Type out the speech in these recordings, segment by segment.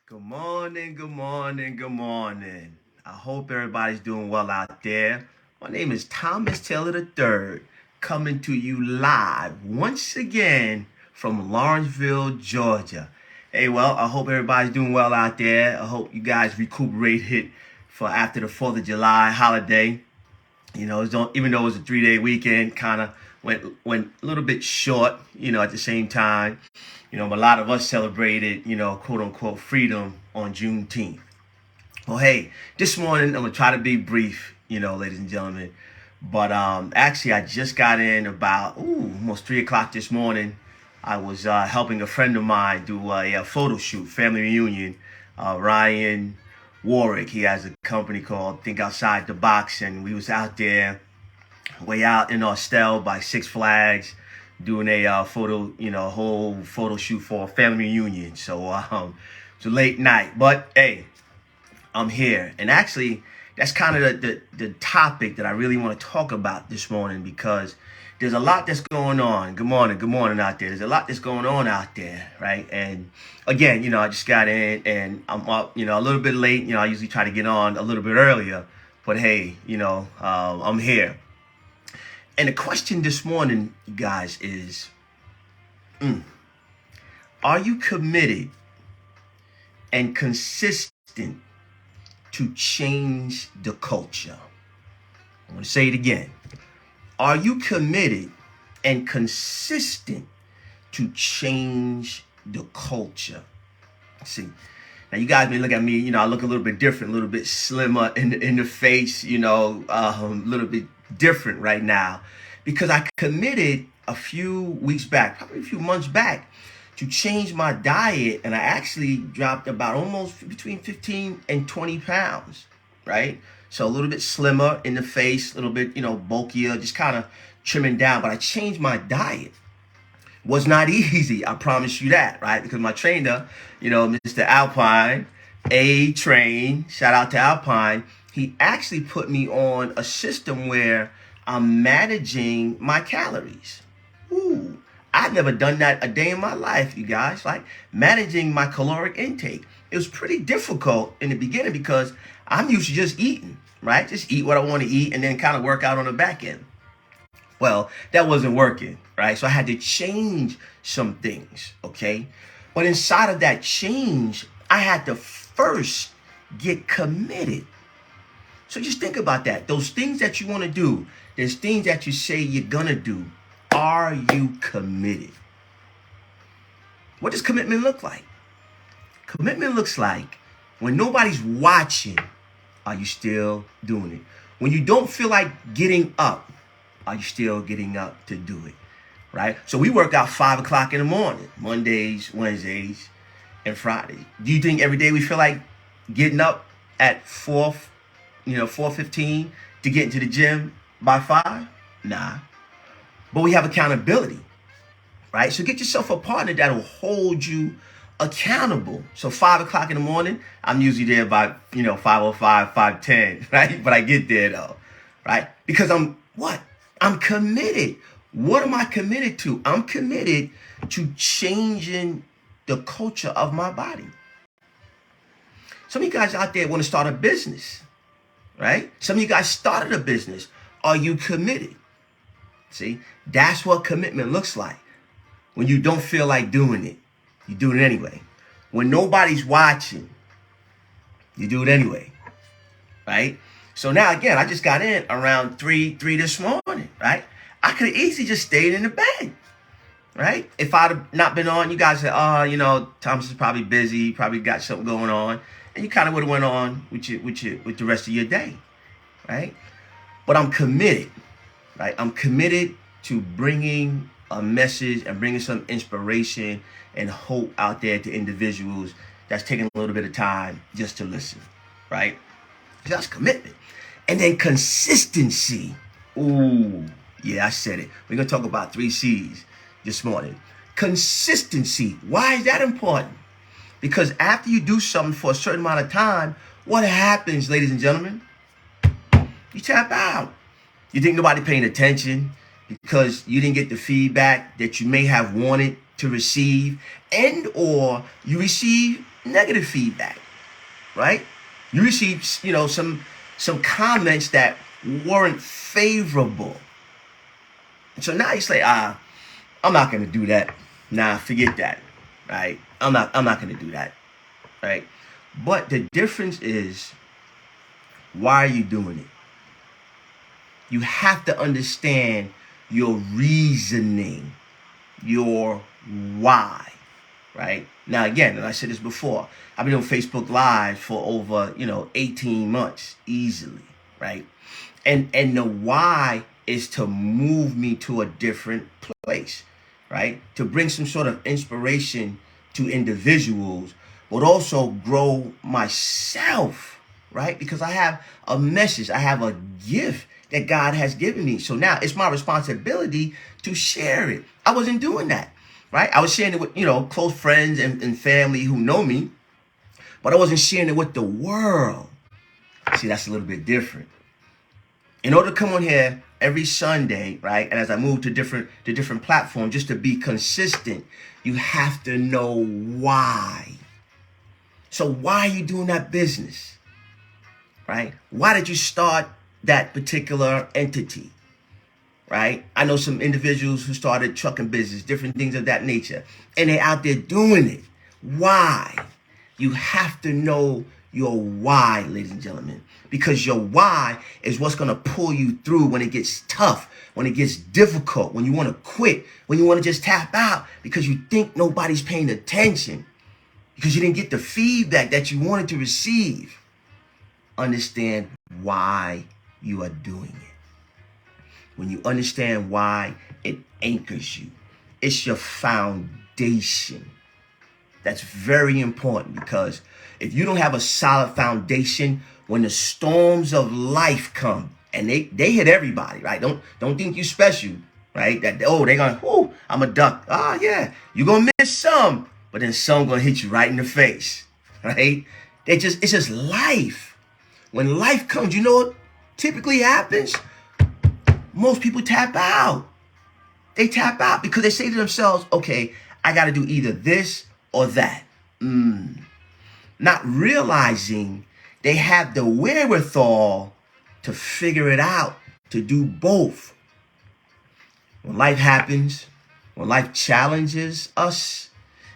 Good morning, good morning, good morning. I hope everybody's doing well out there. My name is Thomas Taylor III, coming to you live once again from Lawrenceville, Georgia. Hey, well, I hope everybody's doing well out there. I hope you guys recuperated for after the 4th of July holiday. Even though it was a 3-day weekend, kind of went a little bit short, at the same time. A lot of us celebrated, quote unquote, freedom on Juneteenth. Well, hey, this morning I'm gonna try to be brief, ladies and gentlemen. But actually, I just got in about almost 3 o'clock this morning. I was helping a friend of mine do a photo shoot, family reunion. Ryan Warwick, he has a company called Think Outside the Box, and we was out there, way out in Austell by Six Flags, doing a photo, whole photo shoot for a family reunion. So it's a late night, but hey, I'm here. And actually, that's kind of the topic that I really want to talk about this morning, because there's a lot that's going on. Good morning out there. There's a lot that's going on out there, right? And again, I just got in and I'm up, a little bit late. I usually try to get on a little bit earlier, but hey, I'm here. And the question this morning, you guys, is, are you committed and consistent to change the culture? I want to say it again. Are you committed and consistent to change the culture? See, now you guys may look at me, I look a little bit different, a little bit slimmer in the face, a little bit different right now, because I committed a few weeks back, probably a few months back, to change my diet, and I actually dropped about almost between 15 and 20 pounds, right? So a little bit slimmer in the face, a little bit, bulkier, just kind of trimming down. But I changed my diet. Was not easy, I promise you that, right? Because my trainer, Mr. Alpine, A-Train, shout out to Alpine, he actually put me on a system where I'm managing my calories. Ooh, I've never done that a day in my life, you guys. Like, managing my caloric intake. It was pretty difficult in the beginning because I'm used to just eating, right? Just eat what I want to eat and then kind of work out on the back end. Well, that wasn't working, right? So I had to change some things, okay? But inside of that change, I had to first get committed. So just think about that. Those things that you want to do, there's things that you say you're going to do. Are you committed? What does commitment look like? Commitment looks like when nobody's watching, are you still doing it? When you don't feel like getting up, are you still getting up to do it? Right? So we work out 5 o'clock in the morning, Mondays, Wednesdays, and Fridays. Do you think every day we feel like getting up at 4:15 to get into the gym by 5? Nah. But we have accountability, right? So get yourself a partner that'll hold you accountable. So 5 o'clock in the morning, I'm usually there by, 5:05, 5:10, right? But I get there though, right? Because I'm committed. What am I committed to? I'm committed to changing the culture of my body. Some of you guys out there want to start a business, right? Some of you guys started a business. Are you committed? See, that's what commitment looks like. When you don't feel like doing it, you do it anyway. When nobody's watching, you do it anyway, right? So now, again, I just got in around 3 this morning, right? I could have easily just stayed in the bed, right? If I'd have not been on, you guys said, Thomas is probably busy, probably got something going on. And you kind of would have went on with the rest of your day, right? But I'm committed, right? I'm committed to bringing a message and bringing some inspiration and hope out there to individuals that's taking a little bit of time just to listen, right? That's commitment. And then consistency. Ooh, yeah, I said it. We're going to talk about 3 C's this morning. Consistency. Why is that important? Because after you do something for a certain amount of time, what happens, ladies and gentlemen? You tap out. You think nobody paying attention because you didn't get the feedback that you may have wanted to receive, and or you receive negative feedback, right? You received, some comments that weren't favorable. And so now you say, I'm not gonna do that. Nah, forget that. Right? I'm not gonna do that. Right? But the difference is, why are you doing it? You have to understand your reasoning, your why. Right? Now again, and I said this before, I've been on Facebook Live for over, 18 months easily, right? And the why is to move me to a different place, right? To bring some sort of inspiration to individuals, but also grow myself, right? Because I have a message, I have a gift that God has given me. So now it's my responsibility to share it. I wasn't doing that, right? I was sharing it with, close friends and family who know me, but I wasn't sharing it with the world. See, that's a little bit different. In order to come on here every Sunday, right, and as I move to different platforms, just to be consistent, you have to know why. So why are you doing that business, right? Why did you start that particular entity, right? I know some individuals who started trucking business, different things of that nature, and they're out there doing it. Why? You have to know your why, ladies and gentlemen, because your why is what's going to pull you through when it gets tough, when it gets difficult, when you want to quit, when you want to just tap out because you think nobody's paying attention, because you didn't get the feedback that you wanted to receive. Understand why you are doing it. When you understand why, it anchors you. It's your foundation. That's very important, because if you don't have a solid foundation, when the storms of life come, and they hit everybody, right? Don't think you special, right? That, they're going, I'm a duck. Yeah, you're going to miss some, but then some going to hit you right in the face, right? It's just life. When life comes, you know what typically happens? Most people tap out. They tap out because they say to themselves, okay, I got to do either this or that. Not realizing they have the wherewithal to figure it out, to do both. When life happens, when life challenges us,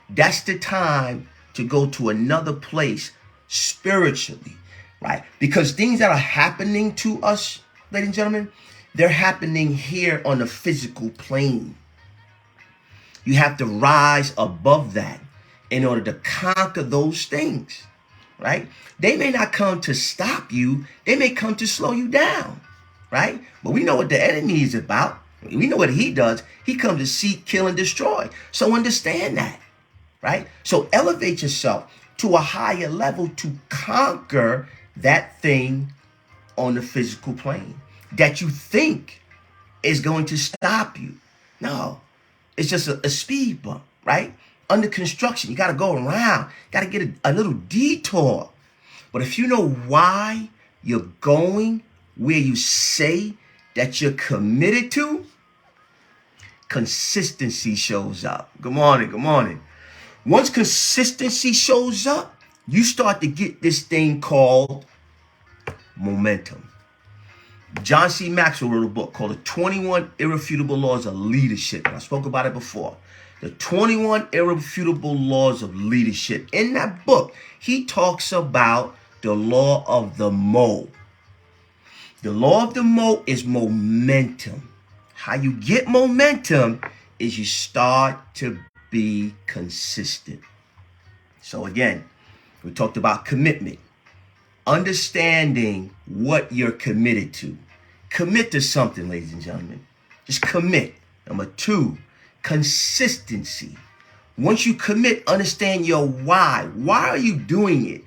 that's the time to go to another place spiritually, right? Because things that are happening to us, ladies and gentlemen, they're happening here on the physical plane. You have to rise above that in order to conquer those things, right? They may not come to stop you. They may come to slow you down, right? But we know what the enemy is about. We know what he does. He comes to seek, kill, and destroy. So understand that, right? So elevate yourself to a higher level to conquer that thing on the physical plane that you think is going to stop you. No, it's just a speed bump, right? Under construction, you got to go around, got to get a little detour. But if you know why you're going where you say that you're committed to, consistency shows up. Good morning, good morning. Once consistency shows up, you start to get this thing called momentum. John C. Maxwell wrote a book called The 21 Irrefutable Laws of Leadership. And I spoke about it before. The 21 Irrefutable Laws of Leadership. In that book, he talks about the law of the mo. The law of the mo is momentum. How you get momentum is you start to be consistent. So again, we talked about commitment. Understanding what you're committed to. Commit to something, ladies and gentlemen. Just commit. Number 2, consistency. Once you commit, understand your why. Why are you doing it?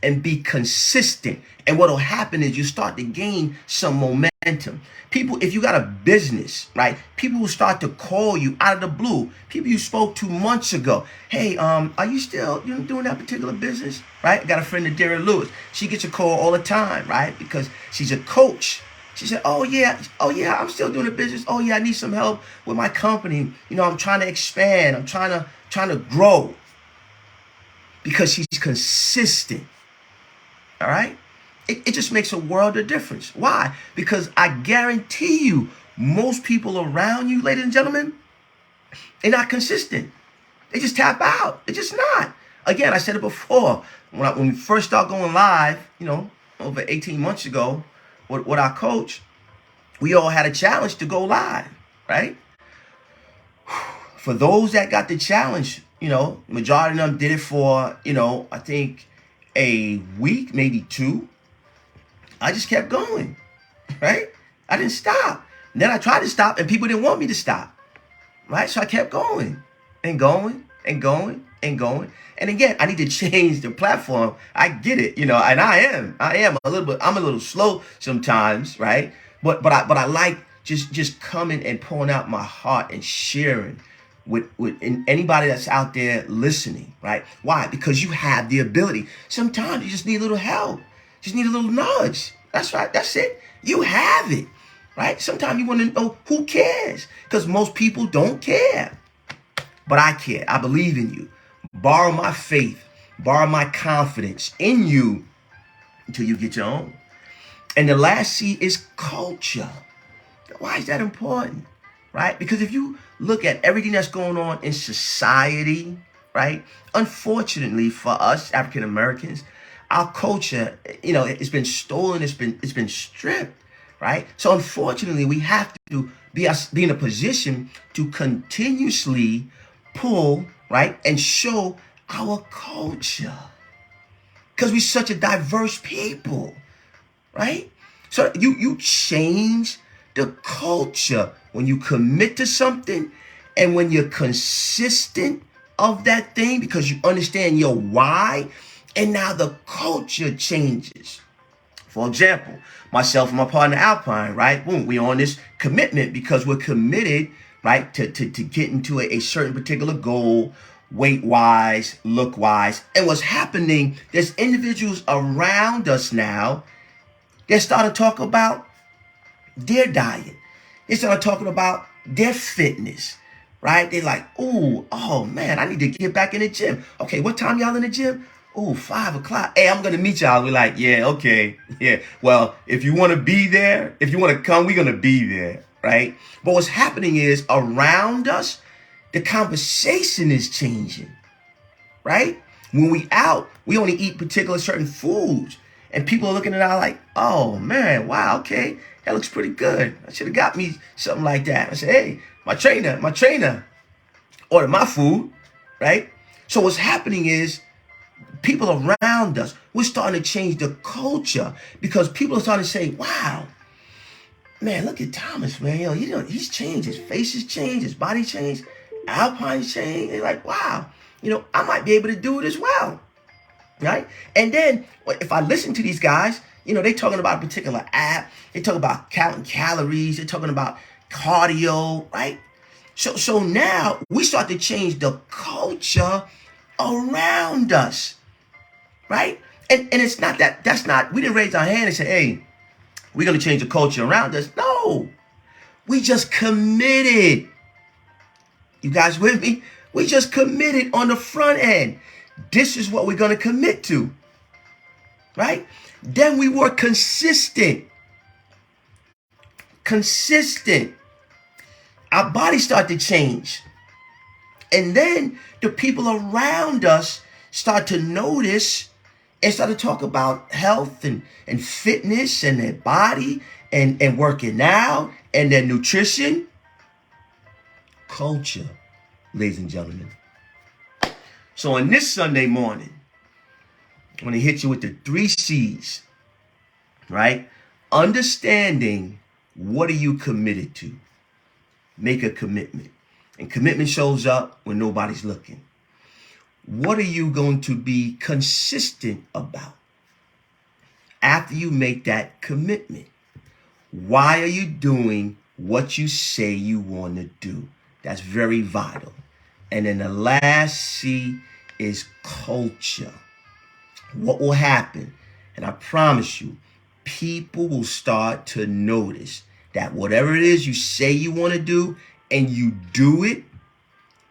And be consistent. And what will happen is you start to gain some momentum. People, if you got a business, right? People will start to call you out of the blue. People you spoke to months ago. Hey, are you still doing that particular business? Right? I got a friend, Nadira Lewis. She gets a call all the time, right? Because she's a coach. She said, oh yeah, I'm still doing the business. Oh yeah, I need some help with my company. I'm trying to expand. I'm trying to grow. because she's consistent. All right? It just makes a world of difference. Why? Because I guarantee you, most people around you, ladies and gentlemen, they're not consistent. They just tap out. They're just not. Again, I said it before. When we first started going live, over 18 months ago, with our coach, we all had a challenge to go live, right? For those that got the challenge, majority of them did it for, I think a week, maybe 2. I just kept going, right? I didn't stop. And then I tried to stop and people didn't want me to stop, right? So I kept going and going and going and going. And again, I need to change the platform. I get it, and I am I'm a little slow sometimes, right? But I like just coming and pouring out my heart and sharing with anybody that's out there listening, right? Why? Because you have the ability. Sometimes you just need a little help. Just need a little nudge. That's right. That's it. You have it, right? Sometimes you want to know who cares, because most people don't care. But I care. I believe in you. Borrow my faith. Borrow my confidence in you until you get your own. And the last C is culture. Why is that important? Right? Because if you look at everything that's going on in society, right? Unfortunately for us African Americans, our culture, it's been stolen, it's been stripped, right? So unfortunately, we have to be in a position to continuously pull, right, and show our culture, because we're such a diverse people, right? So you change the culture when you commit to something and when you're consistent of that thing, because you understand your why, and now the culture changes. For example, myself and my partner Alpine, right? Boom, we're on this commitment because we're committed, right, to getting to a certain particular goal, weight-wise, look-wise. And what's happening, there's individuals around us now that start to talk about their diet. They start talking about their fitness, right? They're like, oh man, I need to get back in the gym. Okay, what time y'all in the gym? 5 o'clock. Hey, I'm going to meet y'all. We're like, yeah, okay. Yeah. Well, if you want to be there, if you want to come, we're going to be there, right? But what's happening is around us, the conversation is changing, right? When we out, we only eat particular certain foods. And people are looking at us like, oh man, wow, okay. That looks pretty good. I should have got me something like that. I said, hey, my trainer ordered my food, right? So what's happening is people around us, we're starting to change the culture, because people are starting to say, wow, man, look at Thomas, man. He's changed. His face has changed. His body changed. Alpine's changed. They're like, wow, I might be able to do it as well, right? And then if I listen to these guys, they talking about a particular app. They talk about counting calories. They're talking about cardio, right? So now we start to change the culture around us, right? And it's not that's not, we didn't raise our hand and say, hey, we're going to change the culture around us. No, we just committed. You guys with me? We just committed on the front end. This is what we're going to commit to, right? Then we were consistent. Our bodies start to change. And then the people around us start to notice and start to talk about health and fitness and their body and working out and their nutrition. Culture, ladies and gentlemen. So on this Sunday morning, I'm going to hit you with the 3 C's, right? Understanding, what are you committed to? Make a commitment. And commitment shows up when nobody's looking. What are you going to be consistent about after you make that commitment? Why are you doing what you say you want to do? That's very vital. And then the last C is culture. What will happen? And I promise you, people will start to notice that whatever it is you say you want to do and you do it,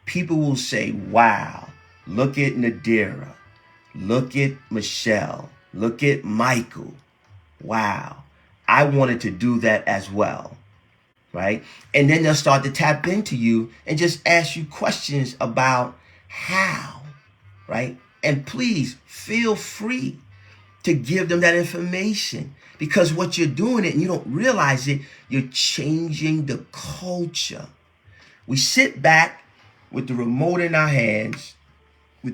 people will say, wow, look at Nadira. Look at Michelle. Look at Michael. Wow. I wanted to do that as well. Right? And then they'll start to tap into you and just ask you questions about how. Right? And please feel free to give them that information, because what you're doing it and you don't realize it, you're changing the culture. We sit back with the remote in our hands, to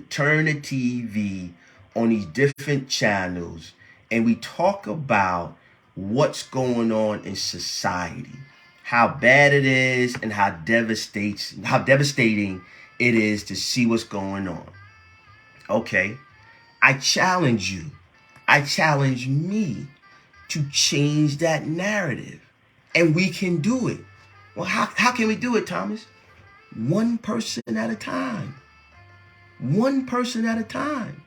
turn the TV on these different channels, and we talk about what's going on in society, how bad it is, and how devastating it is to see what's going on. Okay, I challenge you. I challenge me to change that narrative. And we can do it. Well, how can we do it, Thomas? One person at a time. One person at a time.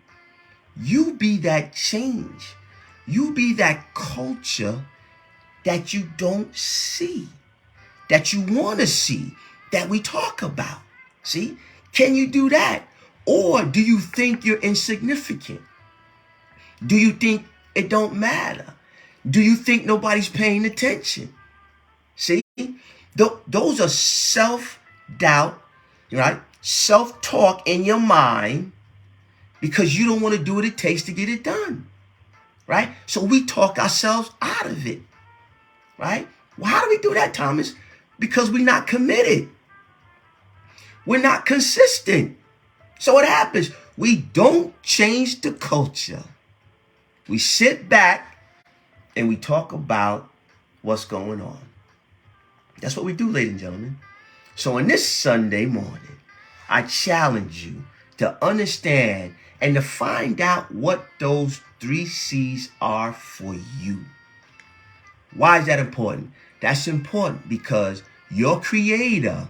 You be that change. You be that culture that you don't see, that you want to see, that we talk about. See? Can you do that? Or do you think you're insignificant? Do you think it don't matter? Do you think nobody's paying attention? See, those are self-doubt, right? Self-talk in your mind, because you don't want to do what it takes to get it done, right? So we talk ourselves out of it, right? Well, how do we do that, Thomas? Because we're not committed. We're not consistent. So what happens? We don't change the culture. We sit back and we talk about what's going on. That's what we do, ladies and gentlemen. So on this Sunday morning, I challenge you to understand and to find out what those 3 C's are for you. Why is that important? That's important because your Creator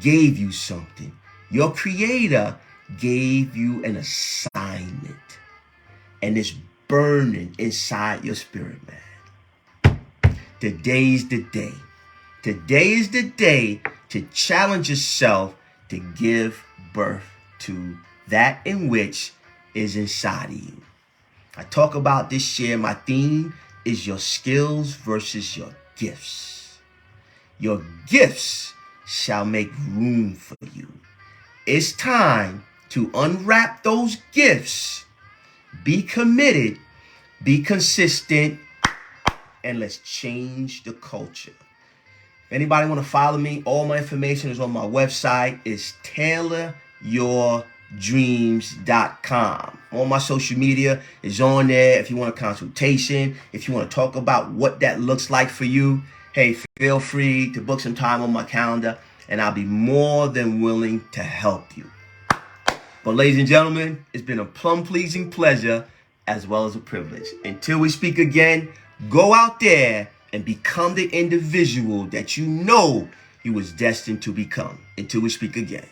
gave you something. Your Creator gave you an assignment, and it's burning inside your spirit, man. Today's the day. Today is the day to challenge yourself to give birth to that in which is inside of you. I talk about this year. My theme is your skills versus your gifts. Your gifts shall make room for you. It's time to unwrap those gifts. Be committed, be consistent, and let's change the culture. If anybody want to follow me, all my information is on my website. It's tailoryourdreams.com. All my social media is on there. If you want a consultation, if you want to talk about what that looks like for you, hey, feel free to book some time on my calendar, and I'll be more than willing to help you. But ladies and gentlemen, it's been a plum-pleasing pleasure as well as a privilege. Until we speak again, go out there and become the individual that you know you was destined to become. Until we speak again.